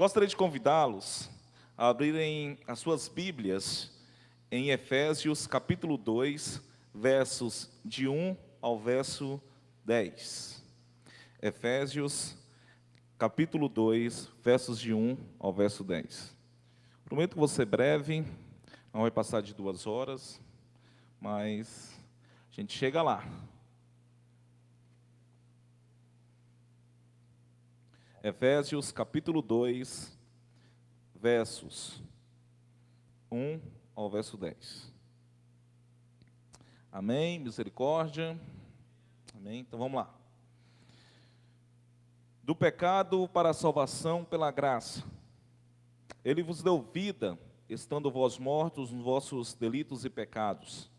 Gostaria de convidá-los a abrirem as suas Bíblias em Efésios capítulo 2, versos de 1 ao verso 10. Efésios capítulo 2, versos de 1 ao verso 10. Prometo que vou ser breve, não vai passar de 2 horas, mas a gente chega lá. Efésios capítulo 2, versos 1 ao verso 10. Amém? Misericórdia. Amém? Então vamos lá. Do pecado para a salvação pela graça. Ele vos deu vida, estando vós mortos nos vossos delitos e pecados,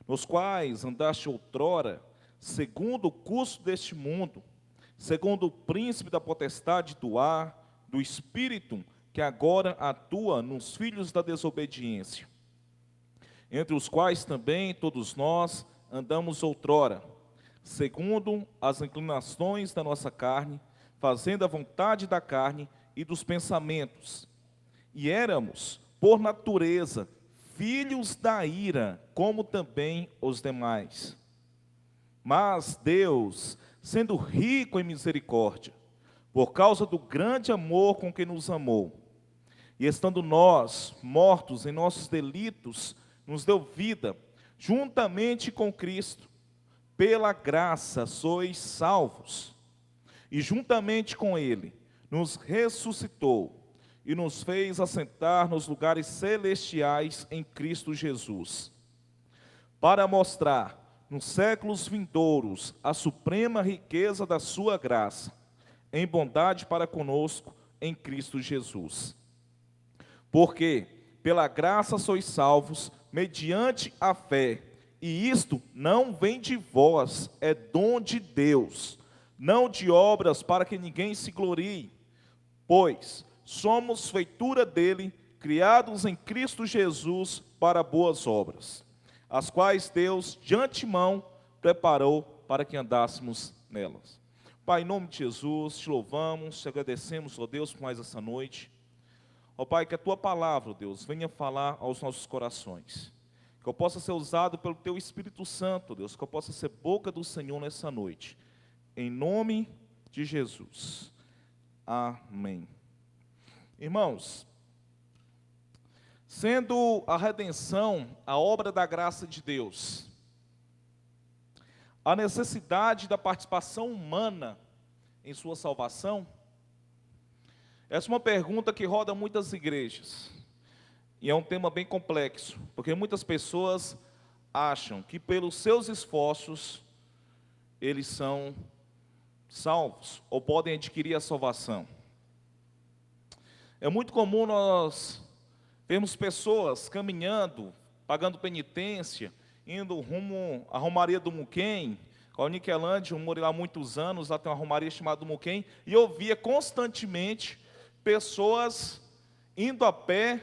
nos quais andaste outrora, segundo o curso deste mundo, segundo o príncipe da potestade do ar, do espírito que agora atua nos filhos da desobediência, entre os quais também todos nós andamos outrora, segundo as inclinações da nossa carne, fazendo a vontade da carne e dos pensamentos. E éramos, por natureza, filhos da ira, como também os demais. Mas Deus, sendo rico em misericórdia, por causa do grande amor com que nos amou, e estando nós mortos em nossos delitos, nos deu vida, juntamente com Cristo. Pela graça sois salvos, e juntamente com Ele nos ressuscitou, e nos fez assentar nos lugares celestiais em Cristo Jesus, para mostrar nos séculos vindouros a suprema riqueza da sua graça, em bondade para conosco em Cristo Jesus. Porque pela graça sois salvos, mediante a fé, e isto não vem de vós, é dom de Deus, não de obras para que ninguém se glorie, pois somos feitura dele, criados em Cristo Jesus para boas obras, as quais Deus de antemão preparou para que andássemos nelas. Pai, em nome de Jesus, te louvamos, te agradecemos, ó Deus, por mais essa noite. Ó Pai, que a Tua palavra, ó Deus, venha falar aos nossos corações. Que eu possa ser usado pelo Teu Espírito Santo, ó Deus, que eu possa ser boca do Senhor nessa noite. Em nome de Jesus. Amém. Irmãos, sendo a redenção a obra da graça de Deus, a necessidade da participação humana em sua salvação, essa é uma pergunta que roda muitas igrejas, e é um tema bem complexo, porque muitas pessoas acham que pelos seus esforços, eles são salvos, ou podem adquirir a salvação. É muito comum nós vermos pessoas caminhando, pagando penitência, indo rumo à Romaria do Muquem. Com a Niquelândia, eu morei lá há muitos anos, lá tem uma romaria chamada Muquem, e eu via constantemente pessoas indo a pé,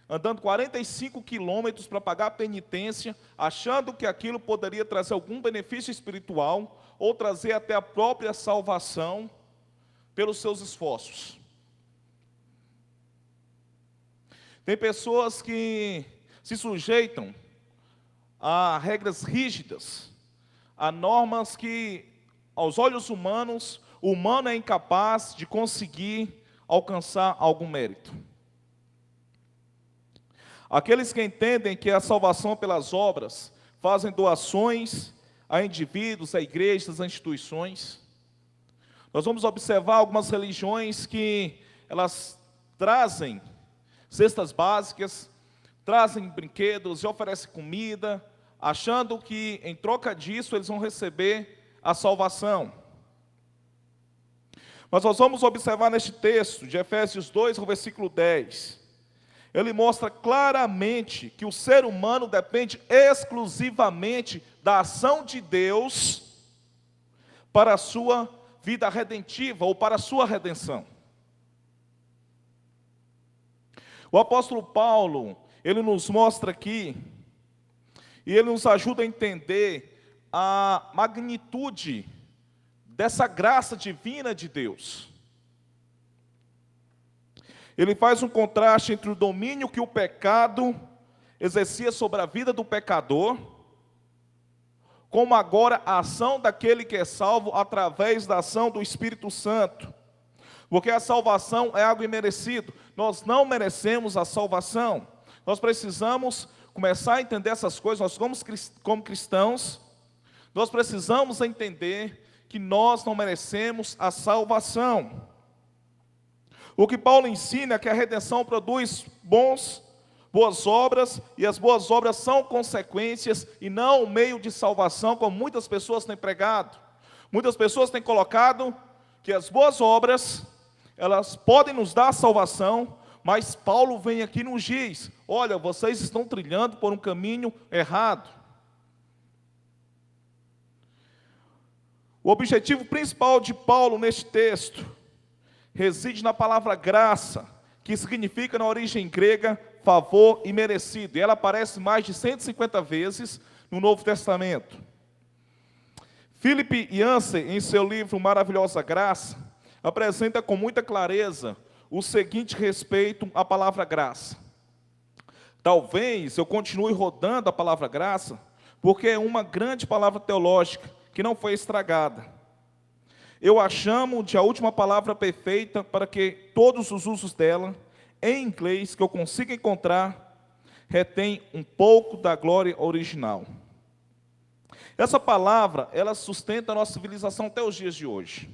andando 45 quilômetros para pagar a penitência, achando que aquilo poderia trazer algum benefício espiritual, ou trazer até a própria salvação, pelos seus esforços. Tem pessoas que se sujeitam a regras rígidas, a normas que, aos olhos humanos, o humano é incapaz de conseguir alcançar algum mérito. Aqueles que entendem que a salvação pelas obras fazem doações a indivíduos, a igrejas, a instituições. Nós vamos observar algumas religiões que elas trazem cestas básicas, trazem brinquedos e oferecem comida, achando que em troca disso eles vão receber a salvação. Mas nós vamos observar neste texto de Efésios 2, no versículo 10, ele mostra claramente que o ser humano depende exclusivamente da ação de Deus para a sua vida redentiva ou para a sua redenção. O apóstolo Paulo, ele nos mostra aqui, e ele nos ajuda a entender a magnitude dessa graça divina de Deus. Ele faz um contraste entre o domínio que o pecado exercia sobre a vida do pecador, como agora a ação daquele que é salvo através da ação do Espírito Santo. Porque a salvação é algo imerecido. Nós não merecemos a salvação. Nós precisamos começar a entender essas coisas. Nós, como cristãos, nós precisamos entender que nós não merecemos a salvação. O que Paulo ensina é que a redenção produz boas obras, e as boas obras são consequências e não o meio de salvação, como muitas pessoas têm pregado. Muitas pessoas têm colocado que as boas obras, elas podem nos dar salvação, mas Paulo vem aqui e nos diz: olha, vocês estão trilhando por um caminho errado. O objetivo principal de Paulo neste texto reside na palavra graça, que significa na origem grega favor e merecido. E ela aparece mais de 150 vezes no Novo Testamento. Philip Yancey, em seu livro Maravilhosa Graça, apresenta com muita clareza o seguinte respeito à palavra graça. Talvez eu continue rodando a palavra graça, porque é uma grande palavra teológica que não foi estragada. Eu a chamo de a última palavra perfeita para que todos os usos dela, em inglês, que eu consiga encontrar, retém um pouco da glória original. Essa palavra, ela sustenta a nossa civilização até os dias de hoje.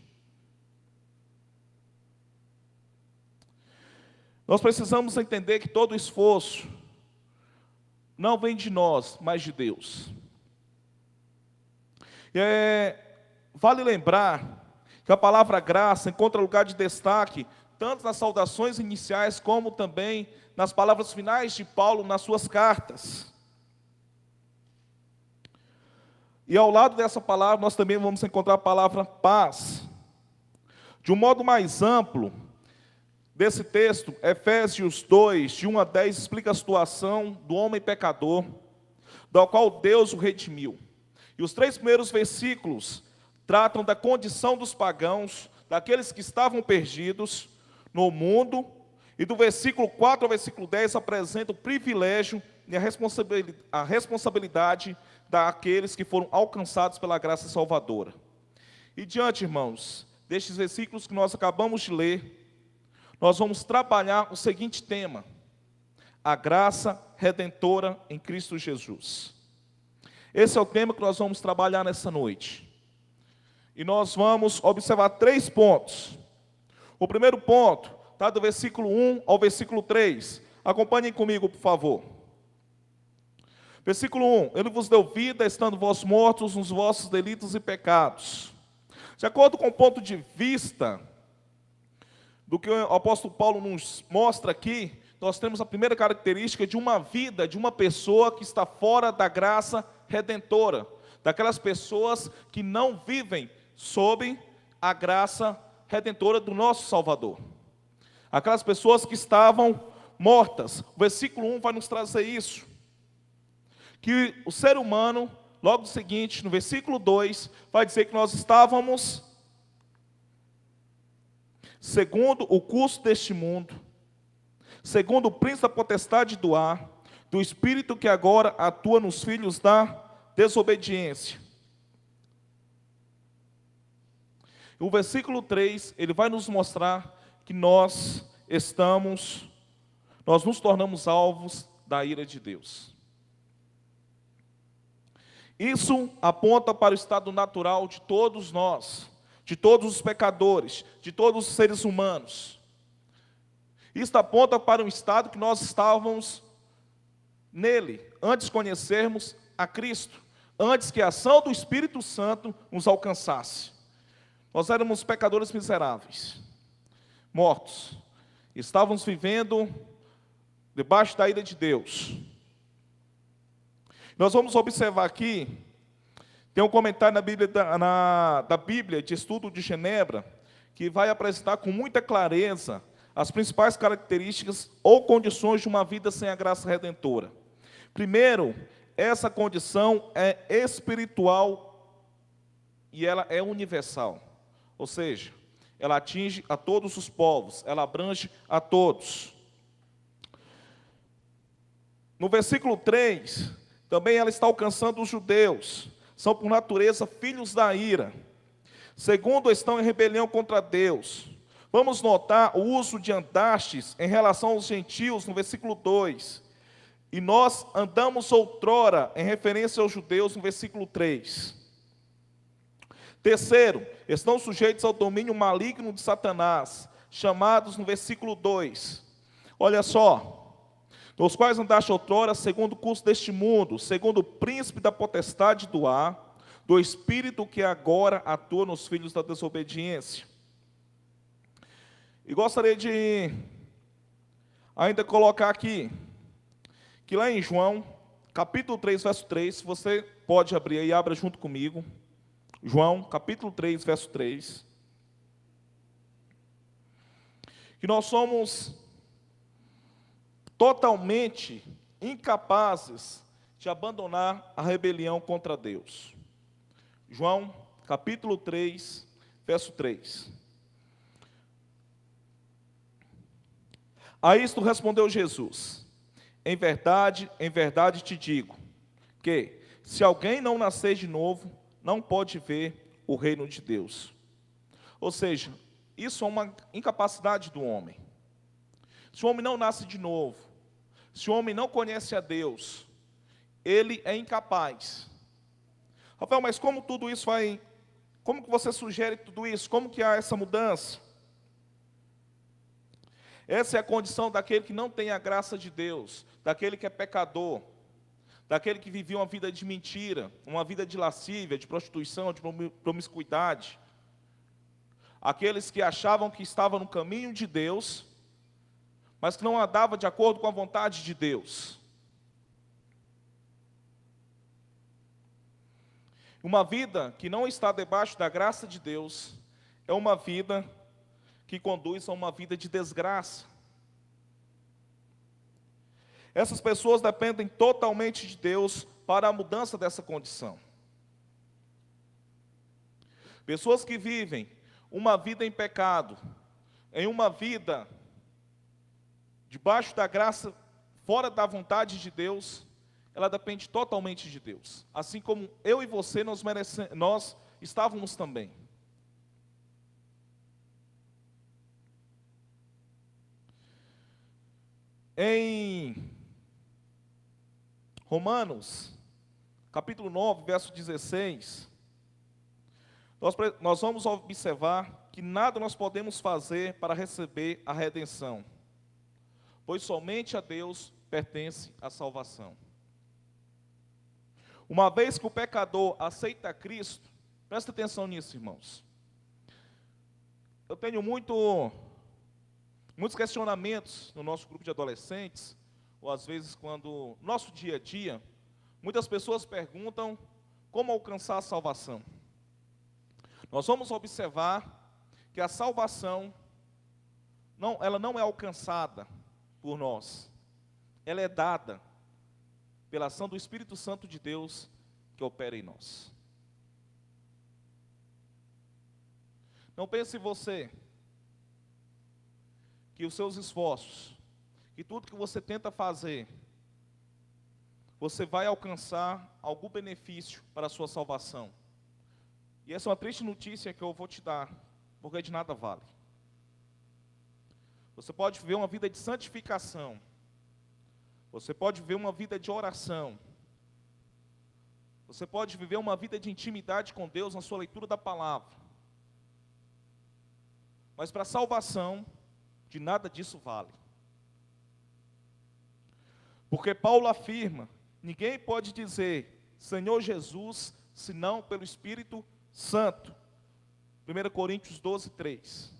Nós precisamos entender que todo esforço não vem de nós, mas de Deus. Vale lembrar que a palavra graça encontra lugar de destaque tanto nas saudações iniciais como também nas palavras finais de Paulo nas suas cartas. E ao lado dessa palavra nós também vamos encontrar a palavra paz. De um modo mais amplo, desse texto, Efésios 2, de 1 a 10, explica a situação do homem pecador, do qual Deus o redimiu. E os 3 primeiros versículos tratam da condição dos pagãos, daqueles que estavam perdidos no mundo, e do versículo 4 ao versículo 10 apresenta o privilégio e a responsabilidade daqueles que foram alcançados pela graça salvadora. E diante, irmãos, destes versículos que nós acabamos de ler, nós vamos trabalhar o seguinte tema: a graça redentora em Cristo Jesus. Esse é o tema que nós vamos trabalhar nessa noite. E nós vamos observar 3 pontos. O primeiro ponto está do versículo 1 ao versículo 3. Acompanhem comigo, por favor. Versículo 1. Ele vos deu vida, estando vós mortos nos vossos delitos e pecados. De acordo com o ponto de vista do que o apóstolo Paulo nos mostra aqui, nós temos a primeira característica de uma vida, de uma pessoa que está fora da graça redentora, daquelas pessoas que não vivem sob a graça redentora do nosso Salvador. Aquelas pessoas que estavam mortas. O versículo 1 vai nos trazer isso. Que o ser humano, logo seguinte, no versículo 2, vai dizer que nós estávamos segundo o curso deste mundo, segundo o príncipe da potestade do ar, do espírito que agora atua nos filhos da desobediência. O versículo 3, ele vai nos mostrar que nós nos tornamos alvos da ira de Deus. Isso aponta para o estado natural de todos nós, de todos os pecadores, de todos os seres humanos. Isso aponta para um estado que nós estávamos nele, antes de conhecermos a Cristo, antes que a ação do Espírito Santo nos alcançasse. Nós éramos pecadores miseráveis, mortos, estávamos vivendo debaixo da ira de Deus. Nós vamos observar aqui, tem um comentário da Bíblia de Estudo de Genebra, que vai apresentar com muita clareza as principais características ou condições de uma vida sem a graça redentora. Primeiro, essa condição é espiritual e ela é universal. Ou seja, ela atinge a todos os povos, ela abrange a todos. No versículo 3, também ela está alcançando os judeus, são por natureza filhos da ira. Segundo, estão em rebelião contra Deus. Vamos notar o uso de andastes em relação aos gentios no versículo 2. E nós andamos outrora, em referência aos judeus, no versículo 3. Terceiro, estão sujeitos ao domínio maligno de Satanás, chamados no versículo 2. Olha só. Nos quais andaste outrora, segundo o curso deste mundo, segundo o príncipe da potestade do ar, do espírito que agora atua nos filhos da desobediência. E gostaria de ainda colocar aqui, que lá em João, capítulo 3, verso 3, você pode abrir aí, abra junto comigo. João, capítulo 3, verso 3. Que nós somos totalmente incapazes de abandonar a rebelião contra Deus. João, capítulo 3, verso 3. A isto respondeu Jesus: em verdade te digo, que se alguém não nascer de novo, não pode ver o reino de Deus. Ou seja, isso é uma incapacidade do homem. Se o homem não nasce de novo, se o homem não conhece a Deus, ele é incapaz. Rafael, mas como tudo isso vai... Como que você sugere tudo isso? Como que há essa mudança? Essa é a condição daquele que não tem a graça de Deus, daquele que é pecador, daquele que vivia uma vida de mentira, uma vida de lascívia, de prostituição, de promiscuidade. Aqueles que achavam que estavam no caminho de Deus, mas que não andava de acordo com a vontade de Deus. Uma vida que não está debaixo da graça de Deus é uma vida que conduz a uma vida de desgraça. Essas pessoas dependem totalmente de Deus para a mudança dessa condição. Pessoas que vivem uma vida em pecado, em uma vida debaixo da graça, fora da vontade de Deus, ela depende totalmente de Deus. Assim como eu e você, nós estávamos também. Em Romanos, capítulo 9, verso 16, nós vamos observar que nada nós podemos fazer para receber a redenção, pois somente a Deus pertence a salvação. Uma vez que o pecador aceita Cristo, presta atenção nisso, irmãos. Eu tenho muitos questionamentos no nosso grupo de adolescentes, ou às vezes quando, no nosso dia a dia, muitas pessoas perguntam como alcançar a salvação. Nós vamos observar que a salvação, ela não é alcançada por nós, ela é dada pela ação do Espírito Santo de Deus que opera em nós. Não pense você que os seus esforços, que tudo que você tenta fazer, você vai alcançar algum benefício para a sua salvação. E essa é uma triste notícia que eu vou te dar, porque de nada vale. Você pode viver uma vida de santificação, você pode viver uma vida de oração, você pode viver uma vida de intimidade com Deus na sua leitura da palavra. Mas para a salvação, de nada disso vale. Porque Paulo afirma, ninguém pode dizer Senhor Jesus, senão pelo Espírito Santo. 1 Coríntios 12, 3.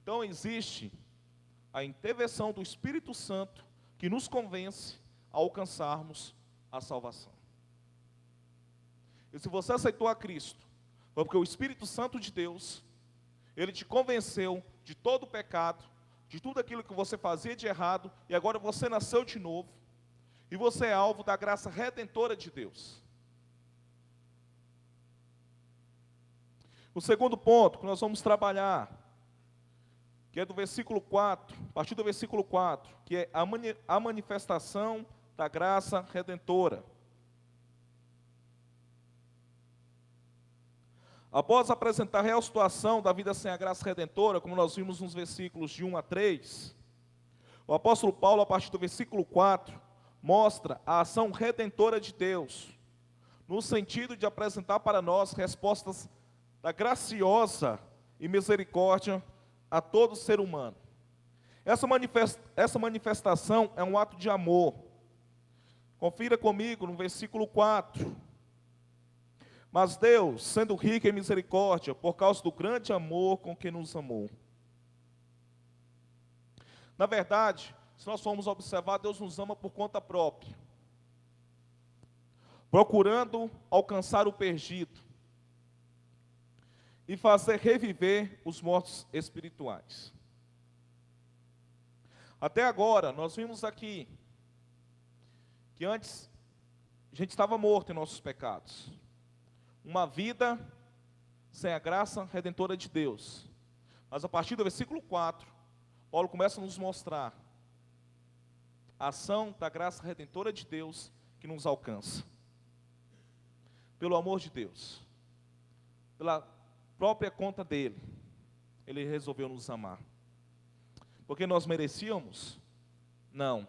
Então existe a intervenção do Espírito Santo que nos convence a alcançarmos a salvação. E se você aceitou a Cristo, foi porque o Espírito Santo de Deus, ele te convenceu de todo o pecado, de tudo aquilo que você fazia de errado, e agora você nasceu de novo, e você é alvo da graça redentora de Deus. O segundo ponto que nós vamos trabalhar, que é do versículo 4, a partir do versículo 4, que é a manifestação da graça redentora. Após apresentar a real situação da vida sem a graça redentora, como nós vimos nos versículos de 1 a 3, o apóstolo Paulo, a partir do versículo 4, mostra a ação redentora de Deus, no sentido de apresentar para nós respostas da graciosa e misericórdia a todo ser humano. Essa manifestação é um ato de amor. Confira comigo no versículo 4. Mas Deus, sendo rico em misericórdia, por causa do grande amor com que nos amou. Na verdade, se nós formos observar, Deus nos ama por conta própria, procurando alcançar o perdido e fazer reviver os mortos espirituais. Até agora, nós vimos aqui que antes a gente estava morto em nossos pecados. Uma vida sem a graça redentora de Deus. Mas a partir do versículo 4, Paulo começa a nos mostrar a ação da graça redentora de Deus que nos alcança. Pelo amor de Deus, pela própria conta dele, ele resolveu nos amar. Porque nós merecíamos? Não.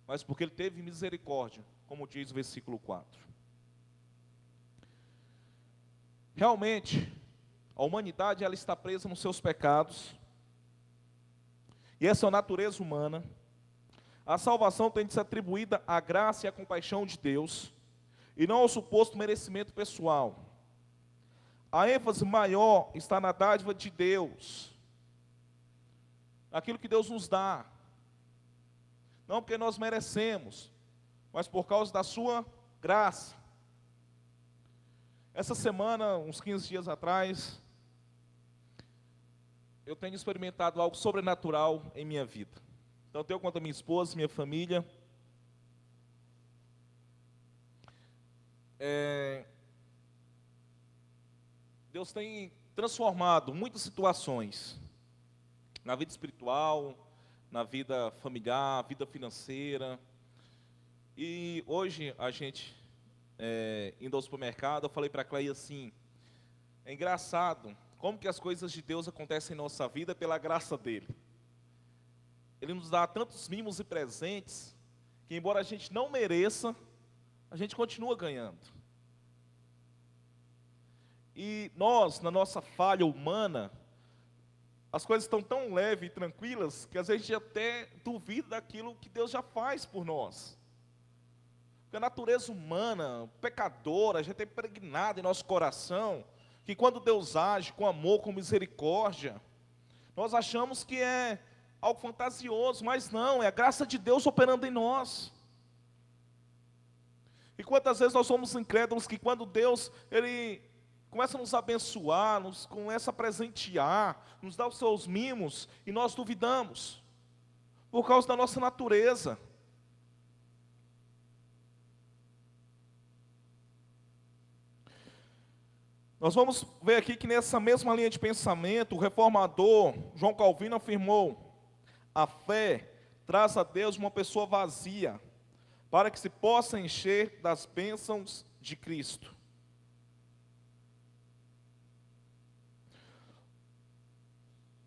Mas porque ele teve misericórdia, como diz o versículo 4. Realmente, a humanidade ela está presa nos seus pecados, e essa é a natureza humana. A salvação tem de ser atribuída à graça e à compaixão de Deus, e não ao suposto merecimento pessoal. A ênfase maior está na dádiva de Deus, aquilo que Deus nos dá, não porque nós merecemos, mas por causa da sua graça. Essa semana, uns 15 dias atrás, eu tenho experimentado algo sobrenatural em minha vida. Tanto eu quanto a minha esposa, minha família. Deus tem transformado muitas situações na vida espiritual, na vida familiar, vida financeira. E hoje a gente, indo ao supermercado, eu falei para a Cleia assim, é engraçado como que as coisas de Deus acontecem em nossa vida pela graça dele. Ele nos dá tantos mimos e presentes, que embora a gente não mereça, a gente continua ganhando. E nós, na nossa falha humana, as coisas estão tão leves e tranquilas, que às vezes a gente até duvida daquilo que Deus já faz por nós. Porque a natureza humana, pecadora, já está impregnada em nosso coração, que quando Deus age com amor, com misericórdia, nós achamos que é algo fantasioso, mas não, é a graça de Deus operando em nós. E quantas vezes nós somos incrédulos que quando Deus, Ele começa a nos abençoar, nos começa a presentear, nos dá os seus mimos, e nós duvidamos, por causa da nossa natureza. Nós vamos ver aqui que nessa mesma linha de pensamento, o reformador João Calvino afirmou: a fé traz a Deus uma pessoa vazia, para que se possa encher das bênçãos de Cristo.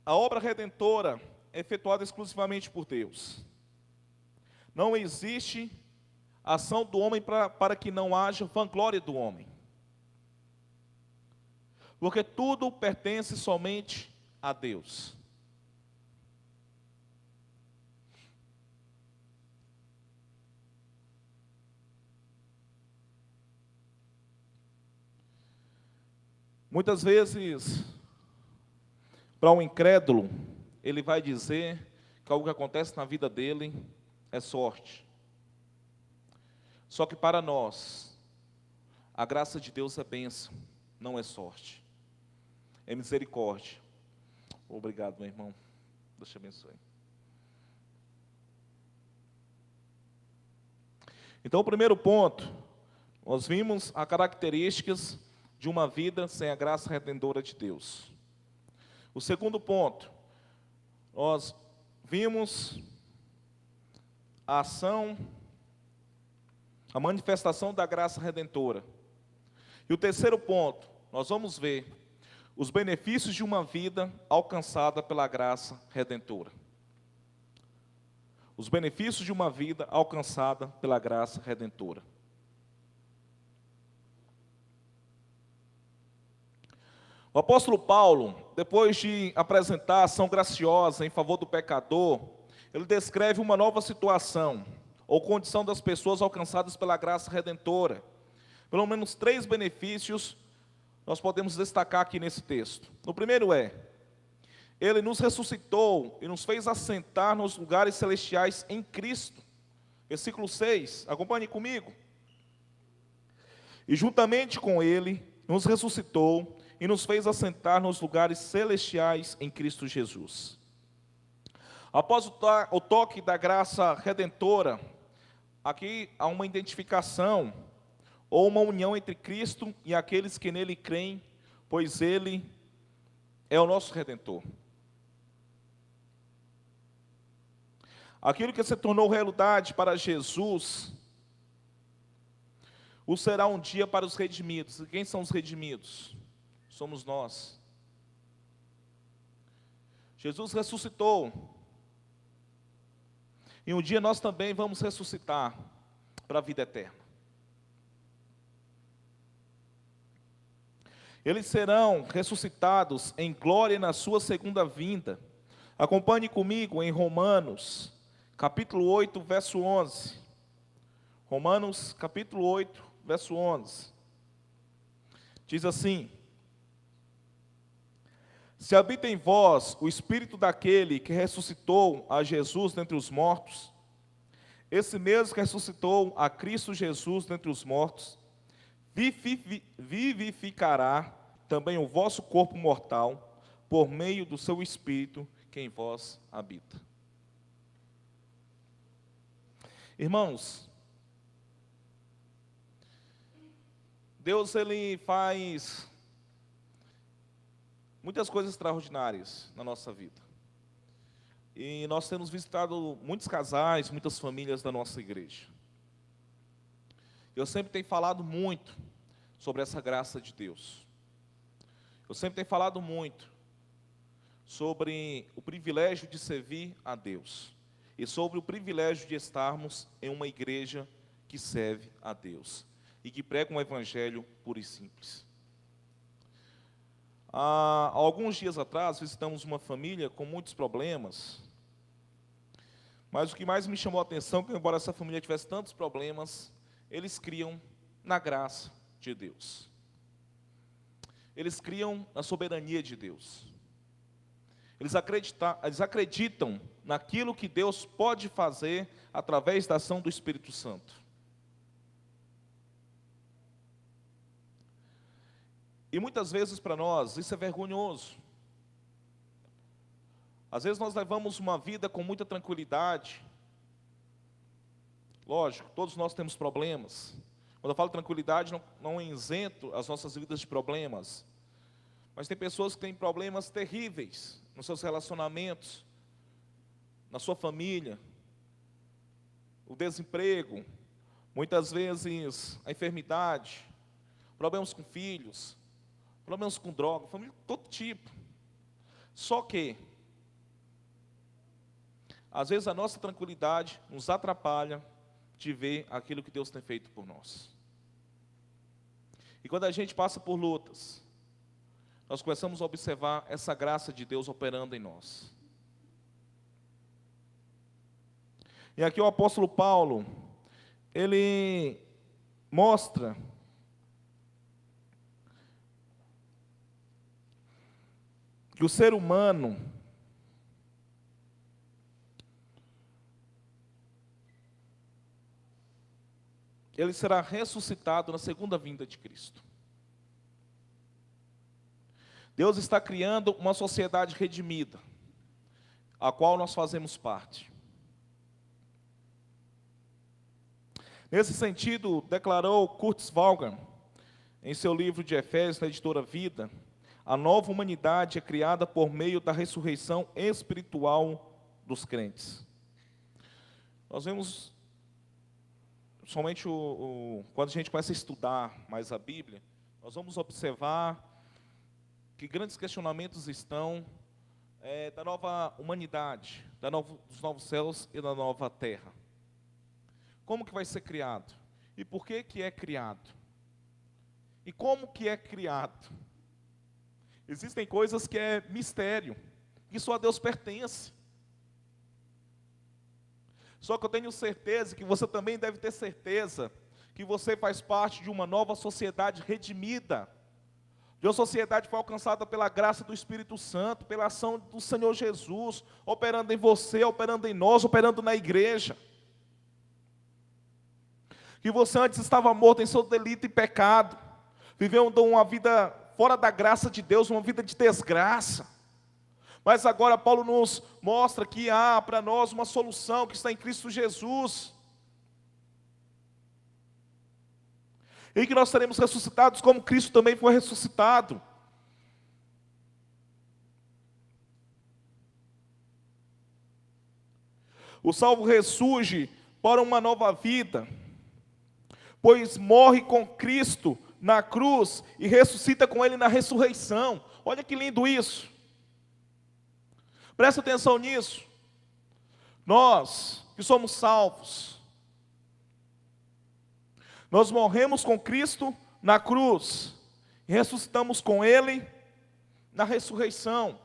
A obra redentora é efetuada exclusivamente por Deus. Não existe ação do homem para que não haja vanglória do homem. Porque tudo pertence somente a Deus. Muitas vezes, para um incrédulo, ele vai dizer que algo que acontece na vida dele é sorte. Só que para nós, a graça de Deus é bênção, não é sorte. É misericórdia. Obrigado, meu irmão. Deus te abençoe. Então, o primeiro ponto, nós vimos as características de uma vida sem a graça redentora de Deus. O segundo ponto, nós vimos a ação, a manifestação da graça redentora. E o terceiro ponto, nós vamos ver os benefícios de uma vida alcançada pela graça redentora. Os benefícios de uma vida alcançada pela graça redentora. O apóstolo Paulo, depois de apresentar a ação graciosa em favor do pecador, ele descreve uma nova situação, ou condição das pessoas alcançadas pela graça redentora. Pelo menos 3 benefícios nós podemos destacar aqui nesse texto. O primeiro é, ele nos ressuscitou e nos fez assentar nos lugares celestiais em Cristo. Versículo 6, acompanhe comigo. E juntamente com ele, nos ressuscitou e nos fez assentar nos lugares celestiais em Cristo Jesus. Após o toque da graça redentora, aqui há uma identificação ou uma união entre Cristo e aqueles que nele creem, pois ele é o nosso Redentor. Aquilo que se tornou realidade para Jesus, o será um dia para os redimidos. E quem são os redimidos? Somos nós. Jesus ressuscitou. E um dia nós também vamos ressuscitar para a vida eterna. Eles serão ressuscitados em glória na sua segunda vinda. Acompanhe comigo em Romanos, capítulo 8, verso 11. Romanos, capítulo 8, verso 11. Diz assim: se habita em vós o Espírito daquele que ressuscitou a Jesus dentre os mortos, esse mesmo que ressuscitou a Cristo Jesus dentre os mortos, vivificará também o vosso corpo mortal, por meio do seu Espírito que em vós habita. Irmãos, Deus ele faz muitas coisas extraordinárias na nossa vida. E nós temos visitado muitos casais, muitas famílias da nossa igreja. Eu sempre tenho falado muito sobre essa graça de Deus. Eu sempre tenho falado muito sobre o privilégio de servir a Deus. E sobre o privilégio de estarmos em uma igreja que serve a Deus. E que prega um evangelho puro e simples. Há alguns dias atrás, visitamos uma família com muitos problemas. Mas o que mais me chamou a atenção é que, embora essa família tivesse tantos problemas, eles criam na graça de Deus. Eles criam na soberania de Deus. Eles acreditam naquilo que Deus pode fazer através da ação do Espírito Santo. E muitas vezes para nós isso é vergonhoso. Às vezes nós levamos uma vida com muita tranquilidade. Lógico, todos nós temos problemas. Quando eu falo tranquilidade, não isento as nossas vidas de problemas. Mas tem pessoas que têm problemas terríveis nos seus relacionamentos, na sua família, o desemprego, muitas vezes a enfermidade, problemas com filhos, problemas com droga, família de todo tipo. Só que, às vezes a nossa tranquilidade nos atrapalha de ver aquilo que Deus tem feito por nós. E quando a gente passa por lutas, nós começamos a observar essa graça de Deus operando em nós. E aqui o apóstolo Paulo, ele mostra que o ser humano ele será ressuscitado na segunda vinda de Cristo. Deus está criando uma sociedade redimida, a qual nós fazemos parte. Nesse sentido, declarou Kurt Vaughan, em seu livro de Efésios, na editora Vida, a nova humanidade é criada por meio da ressurreição espiritual dos crentes. Nós vemos, somente quando a gente começa a estudar mais a Bíblia, nós vamos observar que grandes questionamentos estão da nova humanidade, dos novos céus e da nova terra. Como que vai ser criado? E por que que é criado? E como que é criado? Existem coisas que é mistério, que só a Deus pertence. Só que eu tenho certeza que você também deve ter certeza que você faz parte de uma nova sociedade redimida, de uma sociedade que foi alcançada pela graça do Espírito Santo, pela ação do Senhor Jesus, operando em você, operando em nós, operando na igreja. Que você antes estava morto em seu delito e pecado, viveu uma vida fora da graça de Deus, uma vida de desgraça. Mas agora Paulo nos mostra que há para nós uma solução que está em Cristo Jesus. E que nós seremos ressuscitados como Cristo também foi ressuscitado. O salvo ressurge para uma nova vida, pois morre com Cristo na cruz e ressuscita com Ele na ressurreição. Olha que lindo isso. Presta atenção nisso. Nós que somos salvos, nós morremos com Cristo na cruz e ressuscitamos com Ele na ressurreição.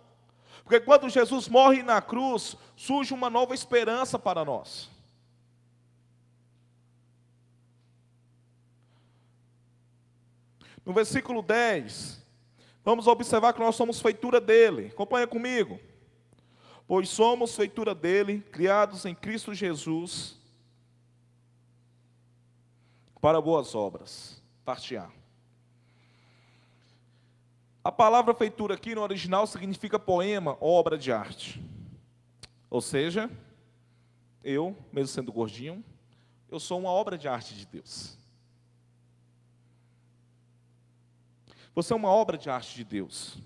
Porque quando Jesus morre na cruz, surge uma nova esperança para nós. No versículo 10, vamos observar que nós somos feitura dele. Acompanha comigo. Pois somos feitura dele, criados em Cristo Jesus, para boas obras. Parte A. A palavra feitura aqui no original significa poema ou obra de arte. Ou seja, eu, mesmo sendo gordinho, eu sou uma obra de arte de Deus. Você é uma obra de arte de Deus.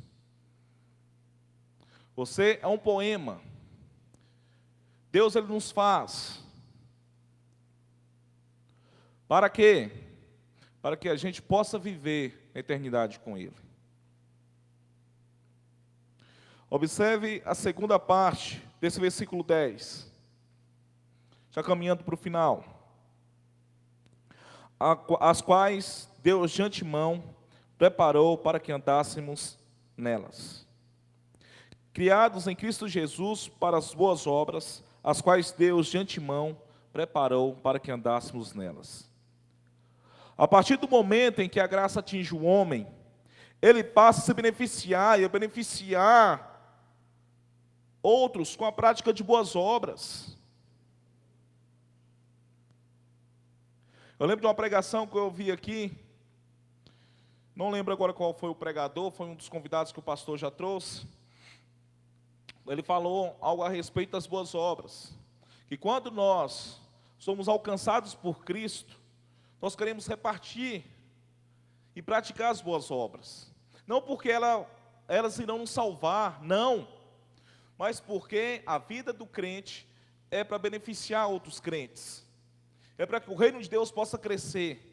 Você é um poema. Deus, Ele nos faz. Para quê? Para que a gente possa viver a eternidade com Ele. Observe a segunda parte desse versículo 10. Já caminhando para o final. As quais Deus de antemão preparou para que andássemos nelas. Criados em Cristo Jesus para as boas obras, as quais Deus de antemão preparou para que andássemos nelas. A partir do momento em que a graça atinge o homem, ele passa a se beneficiar e a beneficiar outros com a prática de boas obras. Eu lembro de uma pregação que eu ouvi aqui, não lembro agora qual foi o pregador, foi um dos convidados que o pastor já trouxe. Ele falou algo a respeito das boas obras, que quando nós somos alcançados por Cristo, nós queremos repartir e praticar as boas obras, não porque elas irão nos salvar, não, mas porque a vida do crente é para beneficiar outros crentes, é para que o reino de Deus possa crescer.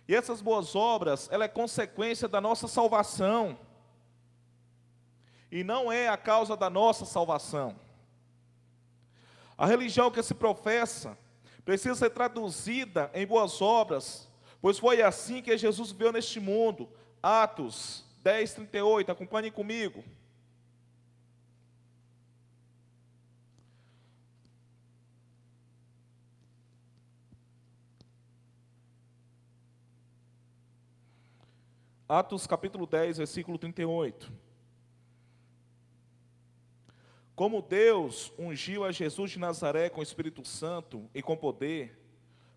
E essas boas obras, ela é consequência da nossa salvação. E não é a causa da nossa salvação. A religião que se professa precisa ser traduzida em boas obras, pois foi assim que Jesus veio neste mundo. Atos 10, 38, acompanhem comigo. Atos capítulo 10, versículo 38. Como Deus ungiu a Jesus de Nazaré com o Espírito Santo e com poder,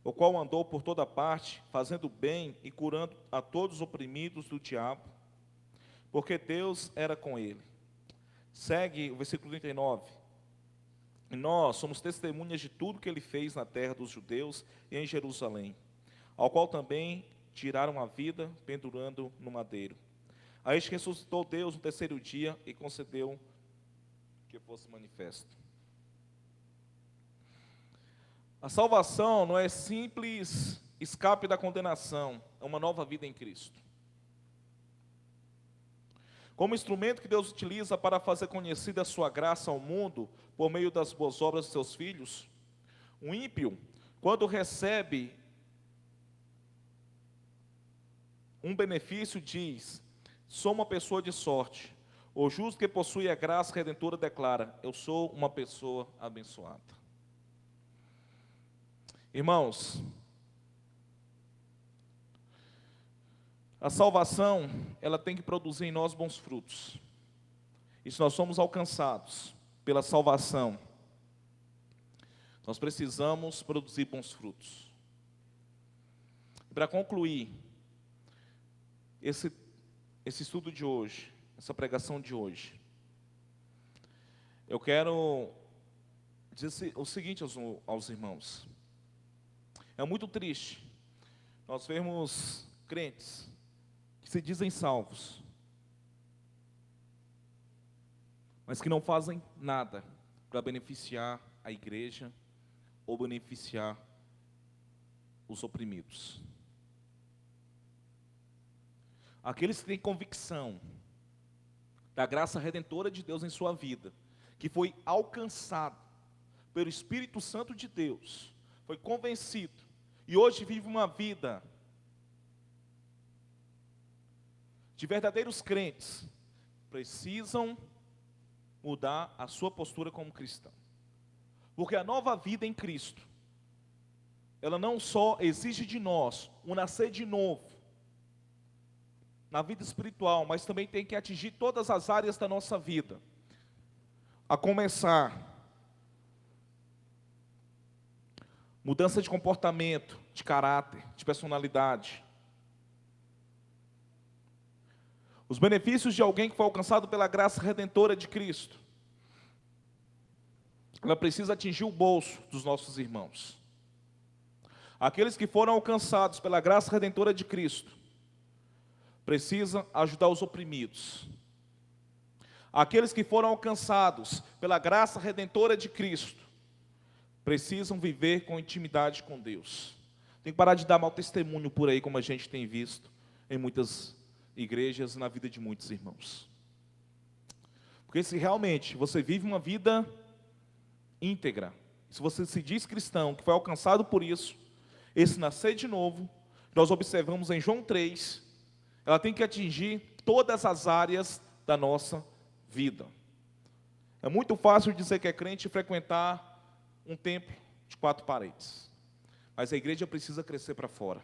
o qual andou por toda parte, fazendo bem e curando a todos os oprimidos do diabo, porque Deus era com ele. Segue o versículo 39. E nós somos testemunhas de tudo que ele fez na terra dos judeus e em Jerusalém, ao qual também tiraram a vida, pendurando no madeiro. A este ressuscitou Deus no terceiro dia e concedeu que fosse manifesto. A salvação não é simples escape da condenação, é uma nova vida em Cristo. Como instrumento que Deus utiliza para fazer conhecida a sua graça ao mundo, por meio das boas obras de seus filhos, o ímpio, quando recebe um benefício, diz: sou uma pessoa de sorte. O justo que possui a graça redentora declara: eu sou uma pessoa abençoada. Irmãos, a salvação, ela tem que produzir em nós bons frutos. E se nós somos alcançados pela salvação, nós precisamos produzir bons frutos. Para concluir esse estudo de hoje, essa pregação de hoje, eu quero dizer o seguinte aos irmãos. É muito triste nós vermos crentes que se dizem salvos, mas que não fazem nada para beneficiar a igreja ou beneficiar os oprimidos. Aqueles que têm convicção da graça redentora de Deus em sua vida, que foi alcançado pelo Espírito Santo de Deus, foi convencido e hoje vive uma vida de verdadeiros crentes, precisam mudar a sua postura como cristão. Porque a nova vida em Cristo, ela não só exige de nós um nascer de novo na vida espiritual, mas também tem que atingir todas as áreas da nossa vida. A começar mudança de comportamento, de caráter, de personalidade. Os benefícios de alguém que foi alcançado pela graça redentora de Cristo, ela precisa atingir o bolso dos nossos irmãos. Aqueles que foram alcançados pela graça redentora de Cristo, precisam ajudar os oprimidos. Aqueles que foram alcançados pela graça redentora de Cristo, precisam viver com intimidade com Deus. Tem que parar de dar mau testemunho por aí, como a gente tem visto em muitas igrejas e na vida de muitos irmãos. Porque se realmente você vive uma vida íntegra, se você se diz cristão, que foi alcançado por isso, esse nascer de novo, nós observamos em João 3, ela tem que atingir todas as áreas da nossa vida. É muito fácil dizer que é crente e frequentar um templo de 4 paredes, mas a igreja precisa crescer para fora.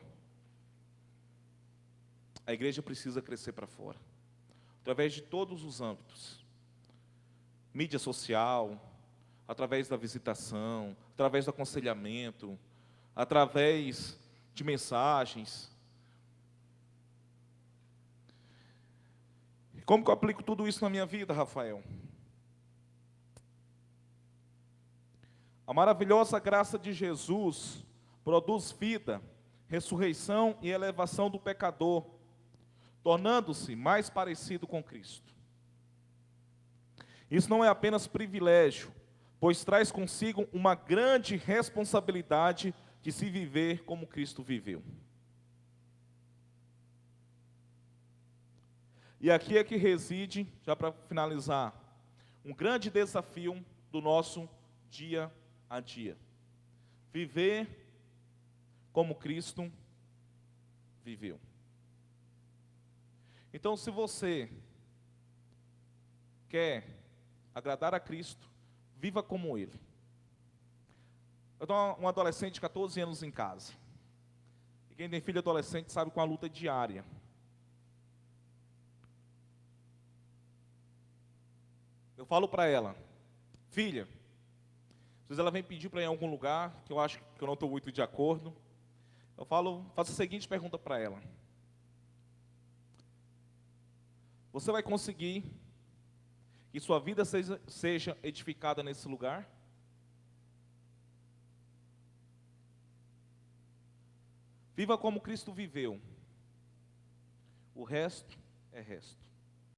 A igreja precisa crescer para fora, através de todos os âmbitos. Mídia social, através da visitação, através do aconselhamento, através de mensagens. Como que eu aplico tudo isso na minha vida, Rafael? A maravilhosa graça de Jesus produz vida, ressurreição e elevação do pecador, tornando-se mais parecido com Cristo. Isso não é apenas privilégio, pois traz consigo uma grande responsabilidade de se viver como Cristo viveu. E aqui é que reside, já para finalizar, um grande desafio do nosso dia a dia. Viver como Cristo viveu. Então, se você quer agradar a Cristo, viva como Ele. Eu tenho um adolescente de 14 anos em casa. E quem tem filho adolescente sabe com a luta diária. Eu falo para ela: filha, às vezes ela vem pedir para ir em algum lugar, que eu acho que eu não estou muito de acordo. Eu faço a seguinte pergunta para ela: você vai conseguir que sua vida seja edificada nesse lugar? Viva como Cristo viveu. O resto é resto.